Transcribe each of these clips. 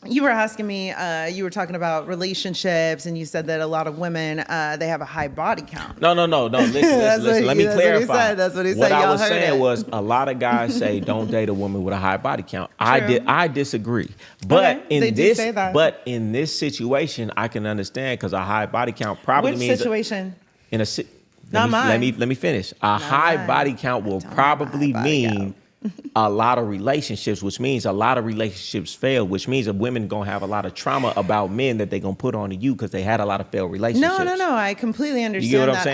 You were asking me, you were talking about relationships, and you said that a lot of women, they have a high body count. No. Listen. Let me clarify. That's what he said. What I Y'all was heard saying it. was a lot of guys say don't date a woman with a high body count. True. I disagree. But Okay, they do say that. in this situation, I can understand because a high body count probably Which means situation? in a Not mine. Let me finish. A high mine. body count will Don't have a high probably body mean count. a lot of relationships, which means a lot of relationships fail, which means that women gonna have a lot of trauma about men that they gonna put onto you because they had a lot of failed relationships. No. I completely understand get what I'm that.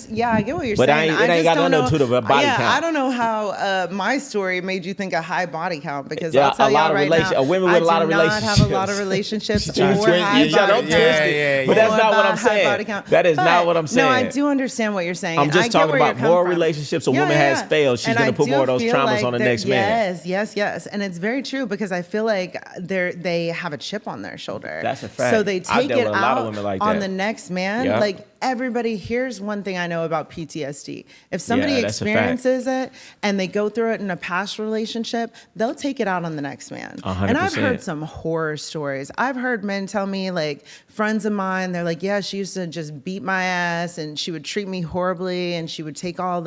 saying? I get what you're But saying. it ain't got nothing to do with body count. I don't know how my story made you think a high body count because Yeah, I'll tell a lot y'all of right now, women with a lot of I do not have a lot of relationships or high body don't twist count. it. But that's not what I'm saying. That is not what I'm saying. No, I do understand what you're saying. I'm just talking about more relationships a woman has failed. She's gonna put more of those traumas on the next man. Yes, and it's very true because I feel like they have a chip on their shoulder. That's a fact. So they I've take dealt it with a lot of out women like on that. the next man. Yeah. Like everybody, here's one thing I know about PTSD. If somebody Yeah, that's a fact. experiences it and they go through it in a past relationship, they'll take it out on the next man. 100%. And I've heard some horror stories. I've heard men tell me, like friends of mine, they're like, yeah, she used to just beat my ass and she would treat me horribly and she would take all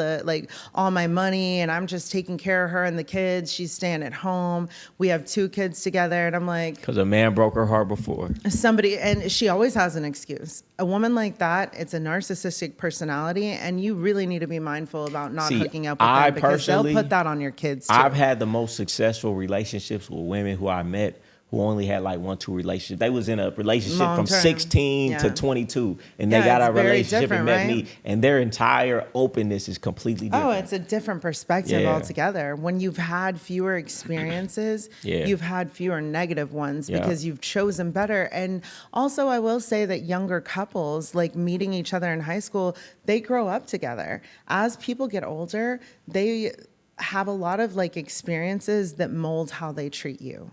my money and I'm just taking care of her and the kids. She's staying at home. We have 2 kids together. And I'm like, Because a man broke her heart before. and she always has an excuse. A woman like that, it's a narcissistic personality, and you really need to be mindful about not hooking up with them because they'll put that on your kids too. I've had the most successful relationships with women who I met who only had like 1-2 relationships. They was in a relationship Long from term. 16 to 22, and they Yeah, got it's a very relationship and different, met right? me, and their entire openness is completely different. Oh, it's a different perspective Yeah. altogether. When you've had fewer experiences, Yeah. you've had fewer negative ones Yeah. because you've chosen better. And also, I will say that younger couples, like meeting each other in high school, they grow up together. As people get older, they have a lot of like experiences that mold how they treat you.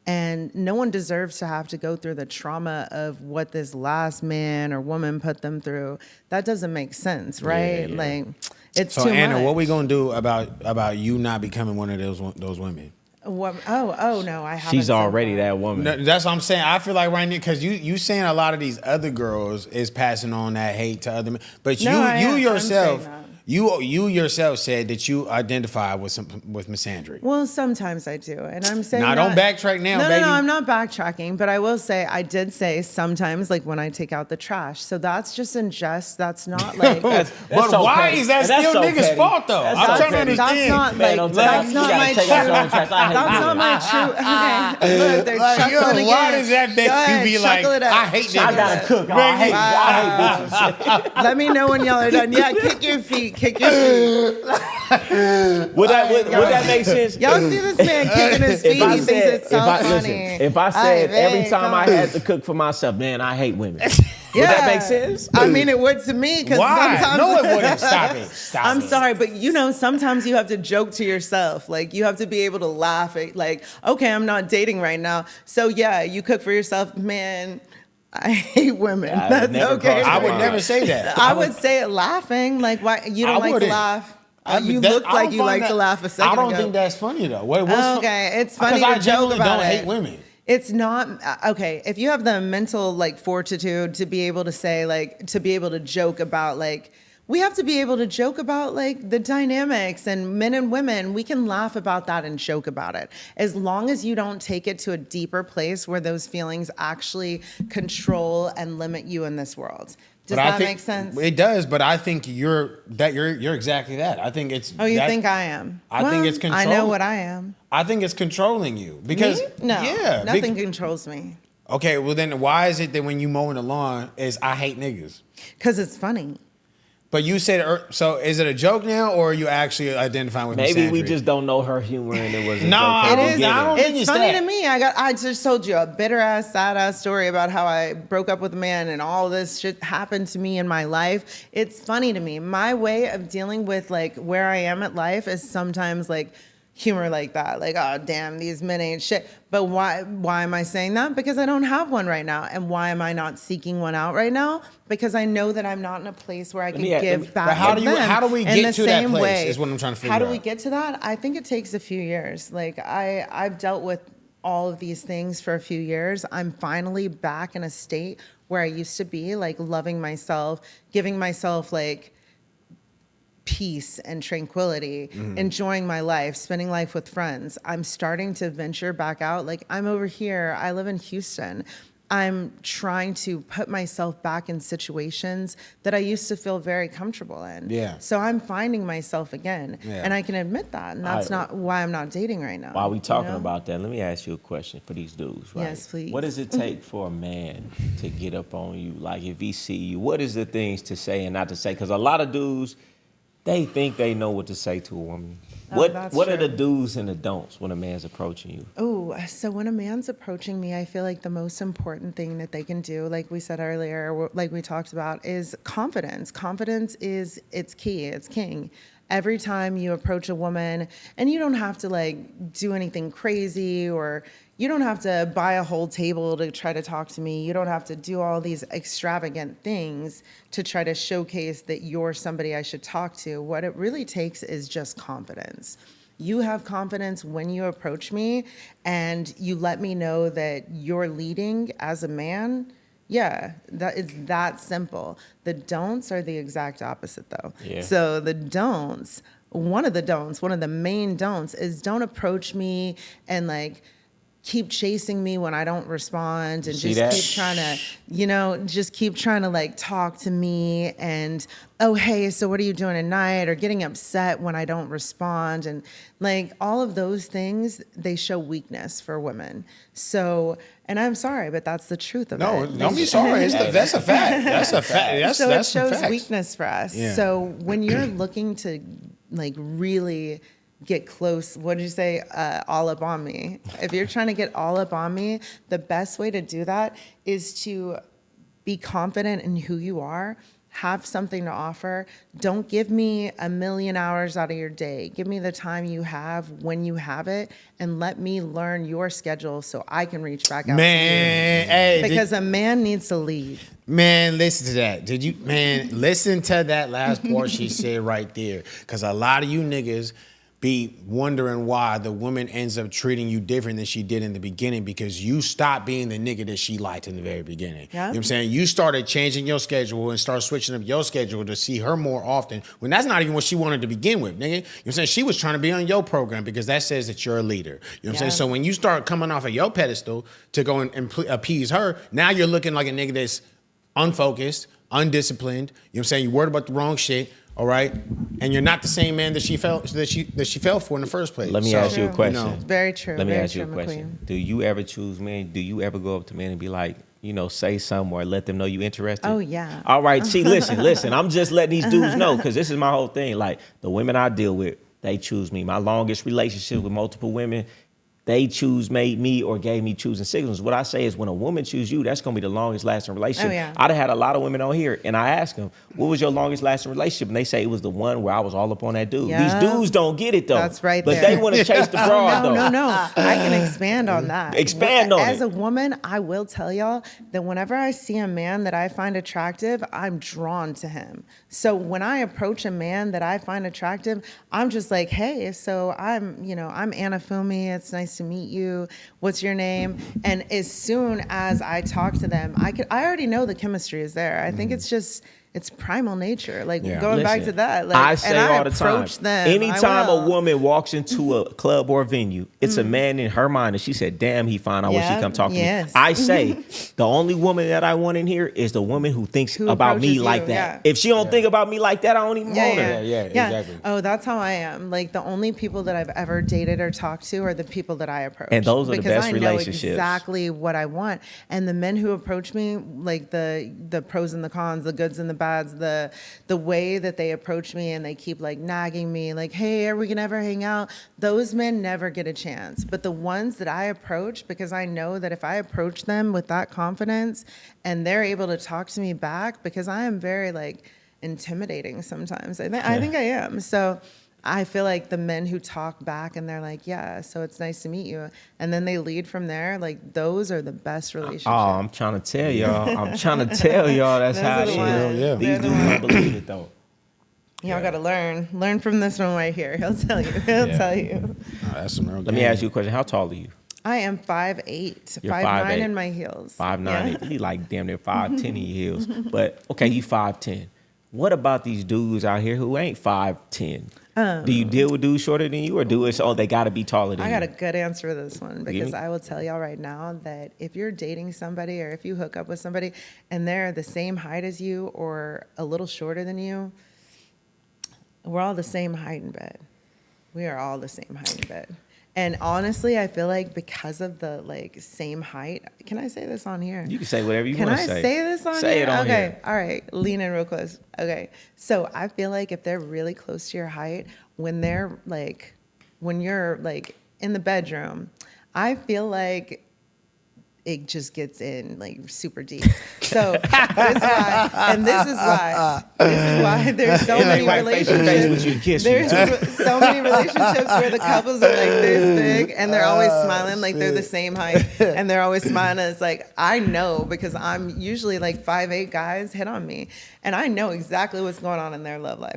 And no one deserves to have to go through the trauma of what this last man or woman put them through. That doesn't make sense, right? Yeah. Like, it's So too Anna, much. what we gonna do about you not becoming one of those women? What, oh no, I haven't. She's said already that. that woman. No, that's what I'm saying. I feel like right now, because you saying a lot of these other girls is passing on that hate to other men, but No, I am. I'm yourself, saying that. you yourself said that you identify with misandry. Well, sometimes I do, and I'm saying. Now, don't backtrack now, no, baby. No, I'm not backtracking, but I will say I did say sometimes, like when I take out the trash. So that's just in jest. That's not like. But so why petty. is that That's still so niggas' petty. fault though? That's I'm so trying to petty. understand. That's not Man, like don't tell that's me. not You gotta my take out your own true. trash. I hate That's women. not my true. Okay, look, they're Like, yo, chuckling why again. does that make Go you ahead, be like, chuckle it up. I hate Chuckle I niggas? gotta it cook. Bring I hate, it. I hate bitches. Let me know when y'all are done. Yeah, kick your feet. Kick your feet. Would that make sense? Y'all see this man kicking his feet? He thinks it's so funny. If I said every time I had to cook for myself, man, I hate women. Would that make sense? I mean, it would to me because Why? sometimes. No, it wouldn't. Stop it. Stop I'm it. sorry, but sometimes you have to joke to yourself. Like you have to be able to laugh at, like, okay, I'm not dating right now, so yeah, you cook for yourself, man. I hate women. Yeah, That's never okay. I would never say that. I would say it laughing. Like, why you don't I like to wouldn't. laugh? I mean, You that- look I like don't you find like that- to laugh a second I don't ago. think that's funny though. Okay, it's funny Because I to joke genuinely about don't it. hate women. It's not okay if you have the mental like fortitude to be able to say like to be able to joke about like we have to be able to joke about like the dynamics and men and women. We can laugh about that and joke about it as long as you don't take it to a deeper place where those feelings actually control and limit you in this world. Does that make sense? It does, but I think you're exactly that. I think it's. Oh, you think I am? I think it's I control. know what I am. I think it's controlling you because Me? No, yeah, nothing controls me okay, well then why is it that when you mowing the lawn is I hate niggas? because it's funny. But you said so. Is it a joke now, or are you actually identifying with? Maybe we misandry? just don't know her humor and it was a No, joke it from the is. beginning. I don't think It's it's funny that. to me. I just told you a bitter ass, sad ass story about how I broke up with a man and all this shit happened to me in my life. It's funny to me. My way of dealing with like where I am at life is sometimes like humor like that. Like, oh damn, these men ain't shit. But why am I saying that? Because I don't have one right now. And why am I not seeking one out right now? Because I know that I'm not in a place where I can give back. But how to do you? them How do we in get the to that same place? way. Is what I'm trying to figure out. How do we get to that? I think it takes a few years. Like I've dealt with all of these things for a few years, I'm finally back in a state where I used to be, like loving myself, giving myself like peace and tranquility, enjoying my life, spending life with friends. I'm starting to venture back out. Like I'm over here, I live in Houston. I'm trying to put myself back in situations that I used to feel very comfortable in. Yeah. So I'm finding myself again. Yeah. And I can admit that. And that's not why I'm not dating right now. While we talking you know? about that, let me ask you a question for these dudes, right? Yes, please. What does it take for a man to get up on you? Like if he see you, what is the things to say and not to say? Because a lot of dudes, they think they know what to say to a woman. What are the do's and the don'ts when a man's approaching you? Oh, so when a man's approaching me, I feel like the most important thing that they can do, like we said earlier, like we talked about, is confidence. Confidence is, it's key, it's king. Every time you approach a woman, and you don't have to like do anything crazy, or you don't have to buy a whole table to try to talk to me. You don't have to do all these extravagant things to try to showcase that you're somebody I should talk to. What it really takes is just confidence. You have confidence when you approach me and you let me know that you're leading as a man. Yeah, that is that simple. The don'ts are the exact opposite though. Yeah. So the don'ts, one of the main don'ts is don't approach me and like keep chasing me when I don't respond and just keep trying to like talk to me and, oh, hey, so what are you doing at night? Or getting upset when I don't respond. And like all of those things, they show weakness for women. So, and I'm sorry, but that's the truth of it. No, don't be sorry. That's a fact. That's a fact. So that's it shows facts. weakness for us. Yeah. So when you're looking to like really get close, what did you say? All up on me. If you're trying to get all up on me, the best way to do that is to be confident in who you are, have something to offer. Don't give me 1,000,000 hours out of your day. Give me the time you have when you have it, and let me learn your schedule so I can reach back out to you. Hey, because a man needs to lead. Man, listen to that. Listen to that last part she said right there. Because a lot of you niggas be wondering why the woman ends up treating you different than she did in the beginning, because you stopped being the nigga that she liked in the very beginning. Yeah. You know what I'm saying? You started changing your schedule and start switching up your schedule to see her more often, when that's not even what she wanted to begin with, nigga. You know what I'm saying? She was trying to be on your program because that says that you're a leader. You know what I'm saying? So when you start coming off of your pedestal to go and appease her, now you're looking like a nigga that's unfocused, undisciplined. You know what I'm saying? You're worried about the wrong shit. All right, and you're not the same man that she fell for in the first place. Let me ask you a question. You know, Very true. Let me very ask you a true, question. McQueen. Do you ever choose men? Do you ever go up to men and be like, say something or let them know you interested? Oh, yeah. All right, see, listen. I'm just letting these dudes know, because this is my whole thing. Like, the women I deal with, they choose me. My longest relationship with multiple women, they made me or gave me choosing signals. What I say is, when a woman chooses you, that's going to be the longest lasting relationship. Oh, yeah. I'd have had a lot of women on here, and I asked them, what was your longest lasting relationship? And they say it was the one where I was all up on that dude. Yeah. These dudes don't get it, though. That's right But there. they want to chase the broad, though. No. I can expand on that. Expand on it. As a woman, I will tell y'all that whenever I see a man that I find attractive, I'm drawn to him. So when I approach a man that I find attractive, I'm just like, hey, so I'm Anna Fumi. It's nice to meet you. What's your name? And as soon as I talk to them, I already know the chemistry is there. I think it's primal nature. Like going back to that. Like, I say all the time. Them, anytime a woman walks into a club or venue, it's a man in her mind, and she said, "Damn, he fine. I wish he'd come talk to me." I say, the only woman that I want in here is the woman who thinks about me like that. Yeah. If she don't think about me like that, I don't even want her. Yeah, exactly. Oh, that's how I am. Like, the only people that I've ever dated or talked to are the people that I approach. And those are the best because I know relationships. exactly what I want. And the men who approach me, like the pros and the cons, the goods and the bads, the way that they approach me and they keep like nagging me, like, hey, are we gonna ever hang out? Those men never get a chance. But the ones that I approach, because I know that if I approach them with that confidence and they're able to talk to me back, because I am very like intimidating sometimes. I think I am. So I feel like the men who talk back and they're like, yeah, so it's nice to meet you, and then they lead from there, like, those are the best relationships. Oh, I'm trying to tell y'all. That's how it is. Yeah. These dudes don't believe it, though. Y'all got to learn from this one right here. He'll tell you. He'll tell you. That's some real Let me ask you a question. How tall are you? I am 5'8", You're 5'9" 5'8". in my heels. 5'9", he like damn near 5'10" in heels. But okay, you 5'10". What about these dudes out here who ain't 5'10"? Do you deal with dudes shorter than you, or do it so they got to be taller than I you? got a good answer for this one, because me. I will tell y'all right now that if you're dating somebody or if you hook up with somebody and they're the same height as you or a little shorter than you, we're all the same height in bed. We are all the same height in bed. And honestly, I feel like because of the like same height, can I say this on here? You can say whatever you Can want to I say. say this on Say here? it on okay. here. All right. Lean in real close. Okay. So I feel like if they're really close to your height, when they're like, when you're like in the bedroom, I feel like it just gets in like super deep. So this is why there's so many relationships. There's so many relationships where the couples are like this big and they're always smiling like they're the same height and they're always smiling. And it's like, I know, because I'm usually like 5'8" guys hit on me and I know exactly what's going on in their love life.